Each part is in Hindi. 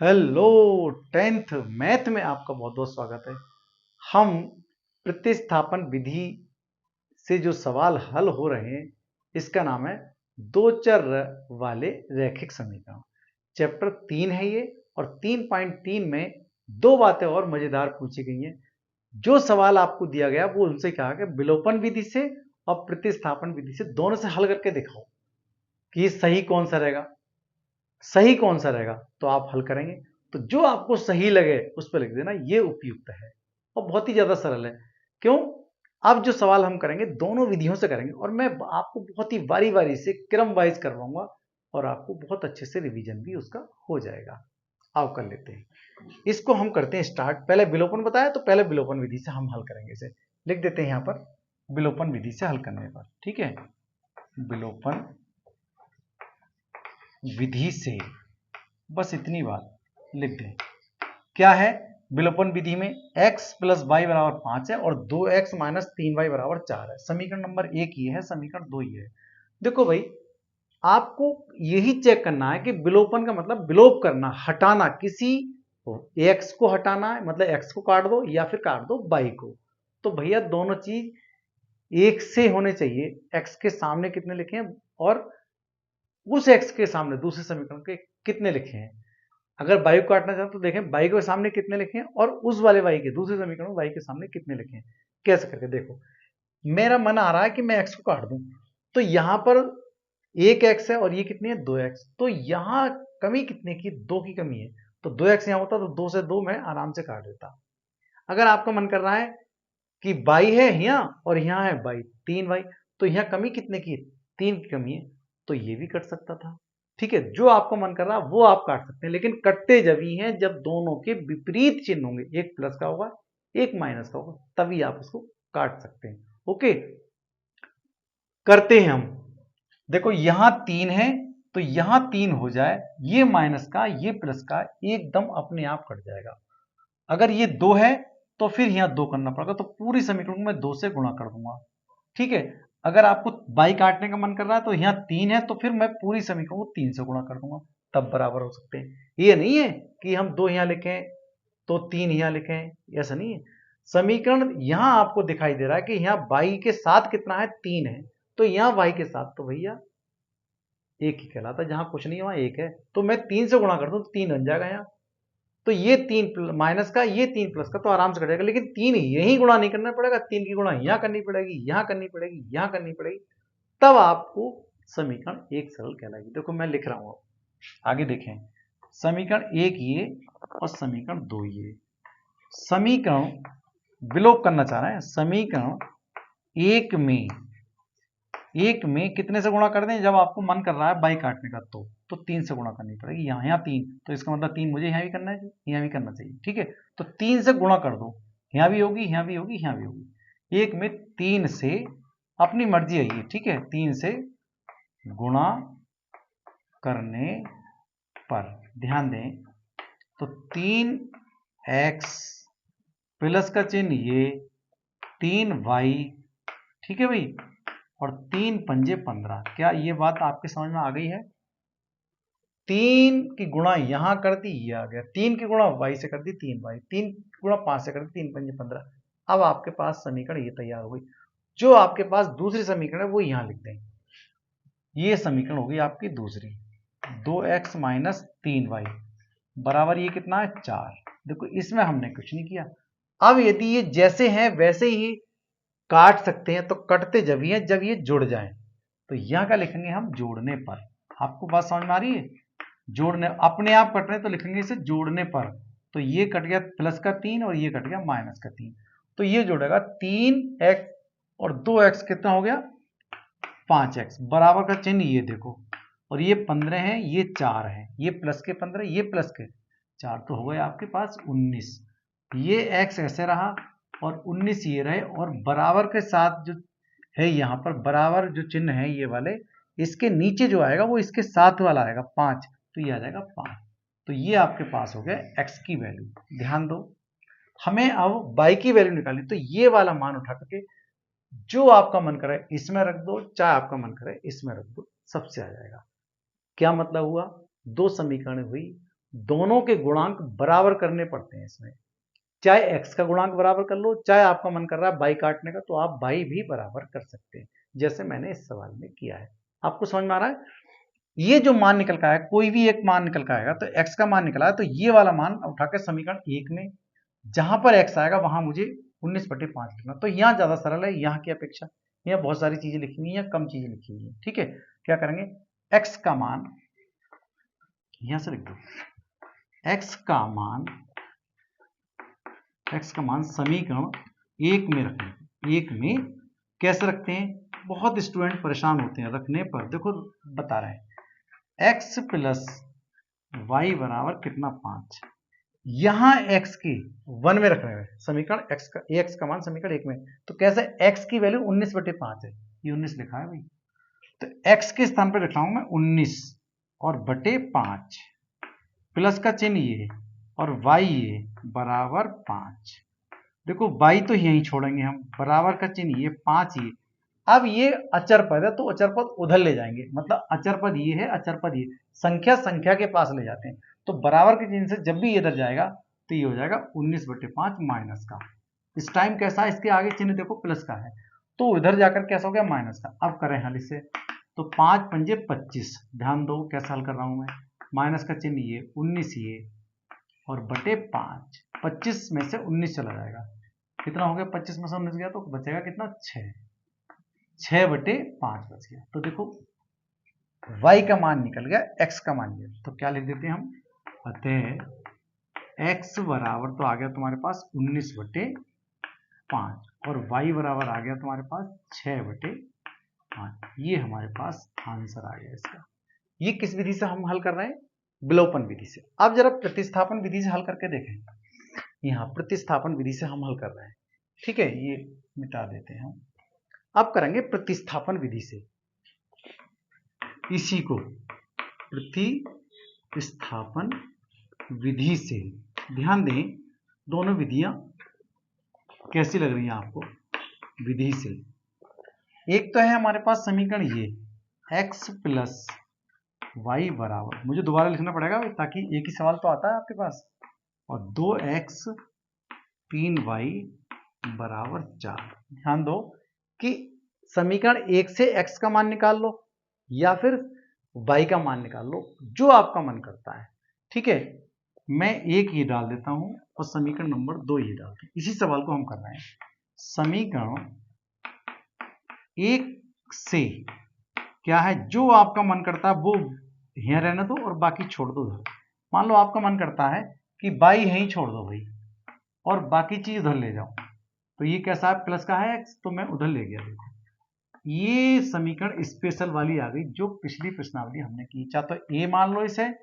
हेलो 10th मैथ में आपका बहुत बहुत स्वागत है। हम प्रतिस्थापन विधि से जो सवाल हल हो रहे हैं इसका नाम है दो चर वाले रैखिक समीकरण। चैप्टर 3 है ये और 3.3 में दो बातें और मजेदार पूछी गई हैं। जो सवाल आपको दिया गया वो उनसे कहा कि विलोपन विधि से और प्रतिस्थापन विधि से दोनों से हल करके दिखाओ कि सही कौन सा रहेगा, सही कौन सा रहेगा तो आप हल करेंगे। तो जो आपको सही लगे उस पर लिख देना, ये उपयुक्त है और बहुत ही ज्यादा सरल है। क्यों? अब जो सवाल हम करेंगे दोनों विधियों से करेंगे और मैं आपको बहुत ही बारी बारी से क्रम वाइज करवाऊंगा और आपको बहुत अच्छे से रिवीजन भी उसका हो जाएगा। आओ कर लेते हैं, इसको हम करते हैं स्टार्ट। पहले विलोपन बताया तो पहले विलोपन विधि से हम हल करेंगे। इसे लिख देते हैं यहां पर विलोपन विधि से हल करने पर। ठीक है, विलोपन विधि से, बस इतनी बात लिख दें। क्या है? विलोपन विधि में x प्लस वाई बराबर 5 है और 2x माइनस 3y बराबर 4 है। समीकरण नंबर 1 ये है, समीकरण 2 ये है। देखो भाई, आपको यही चेक करना है कि विलोपन का मतलब विलोप करना, हटाना, किसी x को हटाना है, मतलब x को काट दो या फिर काट दो y को। तो भैया दोनों चीज एक से होने चाहिए। x के सामने कितने लिखे हैं और उस x के सामने दूसरे समीकरण के कितने लिखे हैं। अगर y को काटना चाहते तो देखें y के सामने कितने लिखे हैं और उस वाले y के दूसरे समीकरण y के सामने कितने लिखे हैं। कैसे करके देखो, मेरा मन आ रहा है कि मैं x को काट दूं, तो यहां पर एक x है और ये कितनी है 2x, तो यहां कमी कितने की, 2 की कमी है। तो 2x यहां होता तो 2 से 2 मैं आराम से काट देता। अगर आपका मन कर रहा है कि y है यहाँ और यहाँ है y 3y, तो यहाँ कमी कितने की है, 3 की कमी है, तो ये भी कट सकता था। ठीक है, जो आपको मन कर रहा है वो आप काट सकते हैं, लेकिन कटते जब ही हैं जब दोनों के विपरीत चिन्ह होंगे, एक प्लस का होगा एक माइनस का होगा, तभी आप उसको काट सकते हैं। ओके, करते हैं हम। देखो यहां 3 है तो यहां 3 हो जाए, ये माइनस का ये प्लस का एकदम अपने आप कट जाएगा। अगर ये 2 है तो फिर यहां 2 करना पड़ेगा, तो पूरी समीकरण को मैं 2 से गुणा कर दूंगा। ठीक है, अगर आपको बाई काटने का मन कर रहा है तो यहाँ 3 है तो फिर मैं पूरी समीकरण को 3 से गुणा कर दूंगा, तब बराबर हो सकते हैं। ये नहीं है कि हम 2 यहां लिखें तो 3 यहां लिखें, ऐसा नहीं है। समीकरण यहां आपको दिखाई दे रहा है कि यहाँ बाई के साथ कितना है, 3 है, तो यहाँ वाई के साथ तो भैया एक ही कहलाता है, जहां कुछ नहीं वहां एक है। तो मैं 3 से गुणा कर दूं तो 3 बन जाएगा यहाँ। तो ये 3 माइनस का ये 3 प्लस का तो आराम से कटेगा, लेकिन 3 यही गुणा नहीं करना पड़ेगा, 3 की गुणा यहां करनी पड़ेगी, यहां करनी पड़ेगी, यहां करनी पड़ेगी, तब आपको समीकरण एक सरल कहलाएगी। देखो मैं लिख रहा हूं, आगे देखें। समीकरण एक ये और समीकरण 2 ये। समीकरण विलोप करना चाह रहे हैं, समीकरण एक में कितने से गुणा कर दें, जब आपको मन कर रहा है बाई काटने का तो 3 से गुणा करनी पड़ेगी। यहाँ 3, तो इसका मतलब 3 मुझे यहाँ भी करना है, यहाँ भी करना चाहिए। ठीक है, तो 3 से गुणा कर दो, यहाँ भी होगी, यहाँ भी होगी, यहाँ भी होगी। एक में 3 से, अपनी मर्जी है ये, ठीक है, 3 से गुणा करने पर ध्यान दें तो 3x प्लस का चिन्ह ये 3y, ठीक है भाई, और 3 पंजे 15। क्या ये बात आपके समझ में आ गई है? 3 की गुणा यहां कर दी, ये आ गया, 3 की गुणा y से कर दी 3y, 3 की गुणा 5 से कर दी 3 पंजे 15। अब आपके पास समीकरण ये तैयार हो गई। जो आपके पास दूसरी समीकरण है वो यहां लिख दें। ये समीकरण होगी आपकी दूसरी, 2x माइनस 3y बराबर ये कितना है 4। देखो इसमें हमने कुछ नहीं किया। अब यदि ये जैसे हैं वैसे ही काट सकते हैं तो कटते जब ही हैं जब ये जुड़ जाएं, तो यहां का लिखेंगे हम जोड़ने पर। आपको बात समझ में आ रही है? जोड़ने, अपने आप कट रहे तो लिखेंगे इसे जोड़ने पर। तो ये कट गया प्लस का 3 और ये कट गया माइनस का 3, तो ये जोड़ेगा 3x और 2x कितना हो गया 5x बराबर का चिन्ह ये देखो, और ये 15 है, ये 4 है, ये प्लस के 15, ये प्लस के 4, तो हो गए आपके पास 19। ये x ऐसे रहा और 19 ये रहे, और बराबर के साथ जो है यहाँ पर बराबर जो चिन्ह है ये वाले, इसके नीचे जो आएगा वो इसके साथ वाला आएगा 5, तो ये आ जाएगा 5। तो ये आपके पास हो गया x की वैल्यू। ध्यान दो, हमें अब y की वैल्यू निकालनी, तो ये वाला मान उठा करके जो आपका मन करे इसमें रख दो, चाहे आपका मन करे इसमें रख दो, सबसे आ जाएगा। क्या मतलब हुआ, दो समीकरण हुई, दोनों के गुणांक बराबर करने पड़ते हैं इसमें। चाहे x का गुणांक बराबर कर लो, चाहे आपका मन कर रहा है बाई काटने का, तो आप बाई भी बराबर कर सकते हैं, जैसे मैंने इस सवाल में किया है। आपको समझ में आ रहा है? ये जो मान निकल का है, कोई भी एक मान निकल का आएगा, तो x का मान निकला है, तो ये वाला मान उठा के समीकरण 1 में, जहां पर x आएगा वहां मुझे 19/5 लिखना। तो यहाँ ज्यादा सरल है यहाँ की अपेक्षा। यहाँ बहुत सारी चीजें लिखी हुई है, कम चीजें लिखी हुई है। ठीक है, क्या करेंगे, x का मान यहां से लिख दो, x का मान समीकरण 1 में रखेंगे। 1 में कैसे रखते हैं, बहुत स्टूडेंट परेशान होते हैं रखने पर। देखो बता रहे हैं, x प्लस वाई बराबर कितना 5। यहां x की 1 में रख रहे हैं समीकरण x का मान समीकरण 1 में, तो कैसे x की वैल्यू 19/5 है, ये 19 लिखा है भाई, तो x के स्थान पर लिख रहा हूं मैं 19 और बटे 5, प्लस का चिन्ह ये और y ये बराबर 5। देखो y तो यहीं छोड़ेंगे हम, बराबर का चिन्ह ये 5 ये। अब ये अचर पद है, तो अचर पद उधर ले जाएंगे, मतलब अचर पद ये है, अचर पद ये, संख्या संख्या के पास ले जाते हैं, तो बराबर के चिन्ह से जब भी ये इधर जाएगा तो ये हो जाएगा 19/5 माइनस का। इस टाइम कैसा है, इसके आगे चिन्ह देखो प्लस का है, तो इधर जाकर कैसा हो गया माइनस का। अब करें हल इसे, तो 5 पंजे 25, ध्यान दो कैसा हल कर रहा हूं मैं, माइनस का चिन्ह ये 19 ये और बटे 5, 25 में से 19 चला जाएगा, कितना हो गया, 25 में से 19 गया तो बचेगा कितना 6/5 बच गया। तो देखो y का मान निकल गया, x का मान निकल, तो क्या लिख देते हैं हम, अतः x बराबर तो आ गया तुम्हारे पास 19/5 और y बराबर आ गया तुम्हारे पास 6/5। ये हमारे पास आंसर आ गया इसका। ये किस विधि से हम हल कर रहे हैं, विलोपन विधि से। अब जरा प्रतिस्थापन विधि से हल करके देखें, यहाँ प्रतिस्थापन विधि से हम हल कर रहे हैं। ठीक है, ये मिटा देते हैं हम। अब करेंगे प्रतिस्थापन विधि से, इसी को प्रतिस्थापन विधि से। ध्यान दें दोनों विधियां कैसी लग रही हैं आपको विधि से। एक तो है हमारे पास समीकरण ये x प्लस वाई बराबर, मुझे दोबारा लिखना पड़ेगा ताकि एक ही सवाल तो आता है आपके पास, और 2x 3y बराबर 4। ध्यान दो कि समीकरण 1 से x का मान निकाल लो या फिर y का मान निकाल लो, जो आपका मन करता है। ठीक है, मैं 1 ये डाल देता हूं और समीकरण नंबर 2 ये डालते हैं। इसी सवाल को हम कर रहे हैं, समीकरण 1 से क्या है, जो आपका मन करता है वो यहां रहने दो और बाकी छोड़ दो उधर। मान लो आपका मन करता है कि y यहीं छोड़ दो भाई और बाकी चीज उधर ले जाओ, तो ये कैसा है, प्लस का है x, तो मैं उधर ले गया। देखो ये समीकरण स्पेशल वाली आ गई जो पिछली प्रश्नावली हमने की। चाहे तो a मान लो इसे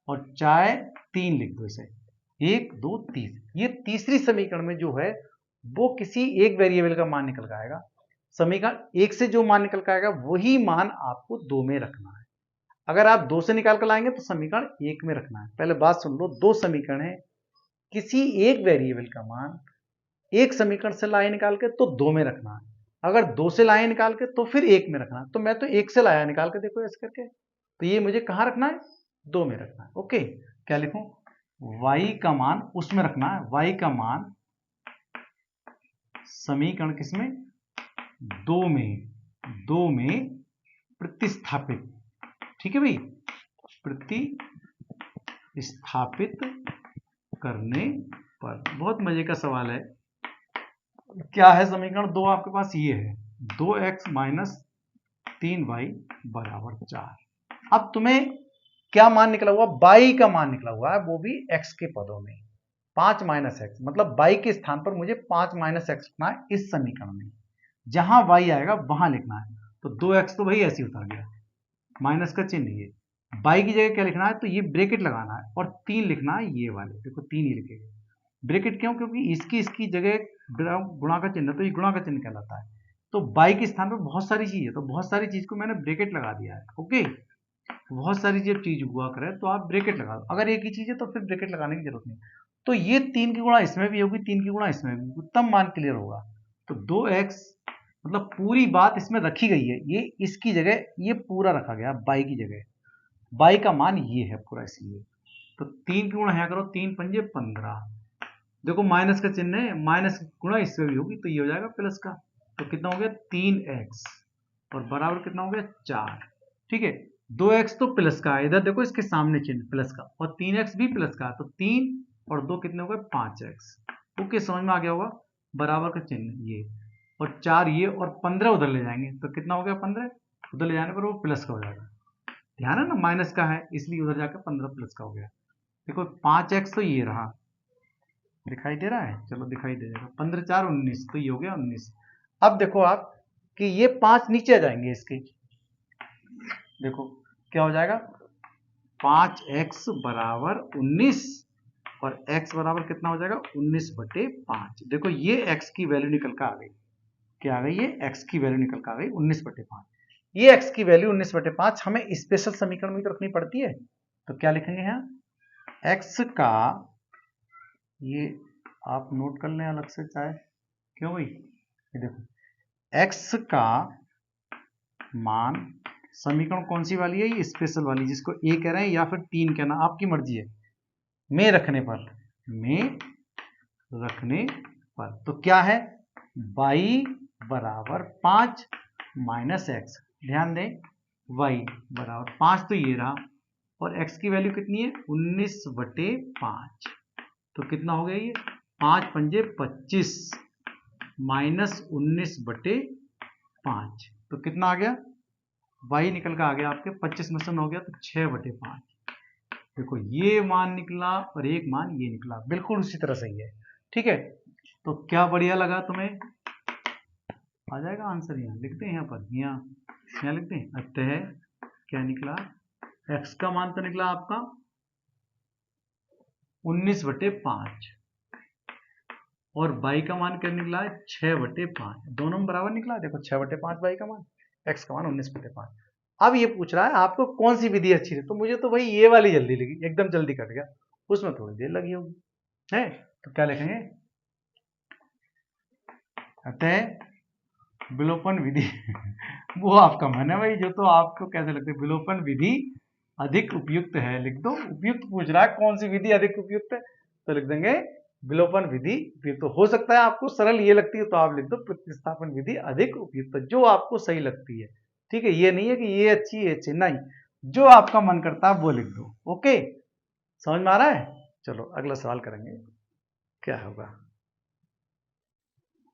और चाहे 3 लिख दो इसे, 1 2 3। ये तीसरी समीकरण में जो है वो किसी एक वेरिएबल का मान निकल का आएगा। समीकरण 1 से जो मान निकल का आएगा वही मान आपको 2 में रखना है। अगर आप 2 से निकाल कर लाएंगे तो समीकरण 1 में रखना है। पहले बात सुन लो, 2 समीकरण है, किसी एक वेरिएबल का मान एक समीकरण से लाए निकाल के तो 2 में रखना है, अगर 2 से लाए निकाल के तो फिर 1 में रखना है। तो मैं तो 1 से लाया निकाल के, देखो ऐसे करके, तो ये मुझे कहां रखना है, 2 में रखना है। ओके, क्या लिखूं, y का मान उसमें रखना है, y का मान समीकरण किसमें, 2 में प्रतिस्थापित। ठीक है भाई, प्रतिस्थापित करने पर। बहुत मजे का सवाल है। क्या है समीकरण 2 आपके पास, ये है 2x माइनस 3y बराबर 4। अब तुम्हें क्या मान निकला हुआ, y का मान निकला हुआ है, वो भी x के पदों में, 5 माइनस एक्स, मतलब y के स्थान पर मुझे 5 माइनस एक्स लिखना है इस समीकरण में। जहां y आएगा वहां लिखना है, तो 2x तो भाई ऐसे ही उतर गया, माइनस का चिन्ह ये, y की जगह क्या लिखना है, तो ये ब्रैकेट लगाना है और 3 लिखना है, ये वाले देखो 3 ही लिखेगा। ब्रैकेट क्यों, क्योंकि इसकी जगह गुणा का चिन्ह, तो ये गुणा का चिन्ह कहलाता है। तो y के स्थान पर बहुत सारी चीज है, तो बहुत सारी चीज को मैंने ब्रैकेट लगा दिया है। ओके, बहुत सारी जब चीज हुआ करे तो आप ब्रैकेट लगा दो, अगर एक ही चीज है तो फिर ब्रैकेट लगाने की जरूरत नहीं। तो ये 3 की गुणा इसमें भी होगी, 3 की गुणा इसमें भी, उत्तम मान क्लियर होगा। तो 2x मतलब पूरी बात इसमें रखी गई है, ये इसकी जगह ये पूरा रखा गया y की जगह, y का मान ये है पूरा, इसलिए तो 3 की गुणा यहाँ करो, 3 पंजे 15। देखो माइनस का चिन्ह है, माइनस गुणा इससे भी होगी, तो ये हो जाएगा प्लस का। तो कितना हो गया 3x और बराबर कितना हो गया 4। ठीक है, 2x तो प्लस का है, इधर देखो इसके सामने चिन्ह प्लस का, और 3x भी प्लस का है, तो 3 और 2 कितने हो गए 5x। ओके, समझ में आ गया होगा। बराबर का चिन्ह ये, और 4 ये, और 15 उधर ले जाएंगे तो कितना हो गया 15, उधर ले जाने पर वो प्लस का हो जाएगा। ध्यान है ना, माइनस का है इसलिए उधर जाकर 15 प्लस का हो गया। देखो 5x तो ये रहा, दिखाई दे रहा है, चलो दिखाई दे देगा, 15 4 19, तो ये हो गया 19। अब देखो आप कि ये 5 नीचे आ जाएंगे इसके, देखो क्या हो जाएगा 5x बराबर 19 और x बराबर कितना हो जाएगा 19/5। देखो ये x की वैल्यू निकल कर आ गई, क्या आ गई, ये x की वैल्यू निकल कर आ गई 19/5। ये x की वैल्यू 19/5 हमें स्पेशल समीकरण में तो रखनी पड़ती है, तो क्या लिखेंगे यहाँ x का, ये आप नोट कर लें अलग से चाहे, क्यों भाई, ये देखो x का मान, समीकरण कौन सी वाली है, ये स्पेशल वाली, जिसको a कह रहे हैं या फिर 3 कहना आपकी मर्जी है, में रखने पर, में रखने पर, तो क्या है y बराबर 5 माइनस x। ध्यान दें y बराबर 5 तो ये रहा, और x की वैल्यू कितनी है 19/5, तो कितना हो गया ये 5 पंजे 25 माइनस 19/5, तो कितना आ गया y निकल का आ गया आपके 25 में से 9 हो गया तो 6/5। देखो ये मान निकला और एक मान ये निकला, बिल्कुल उसी तरह सही है। ठीक है, तो क्या बढ़िया लगा तुम्हें, आ जाएगा आंसर, यहाँ लिखते हैं, यहाँ पर यहाँ लिखते हैं, अतः क्या निकला x का मान तो निकला आपका 19/5 और y का मान क्या निकला है 6/5, दोनों में बराबर निकला। देखो 6/5 y का मान, x का मान 19/5। अब ये पूछ रहा है आपको कौन सी विधि अच्छी है, तो मुझे तो भाई ये वाली जल्दी लगी, एकदम जल्दी कट गया, उसमें थोड़ी देर लगी होगी है, तो क्या लिखेंगे अतः विलोपन विधि वो आपका मन है भाई, जो तो आपको कैसे लगता है, विलोपन विधि अधिक उपयुक्त है, लिख दो। उपयुक्त पूछ रहा है कौन सी विधि अधिक उपयुक्त है, तो लिख देंगे विलोपन विधि उपयुक्त। तो हो सकता है आपको सरल ये लगती है तो आप लिख दो प्रतिस्थापन विधि अधिक उपयुक्त, जो आपको सही लगती है। ठीक है, ये नहीं है कि ये अच्छी है अच्छी, नहीं, जो आपका मन करता है वो लिख दो। ओके, समझ में आ रहा है। चलो अगला सवाल करेंगे, क्या होगा।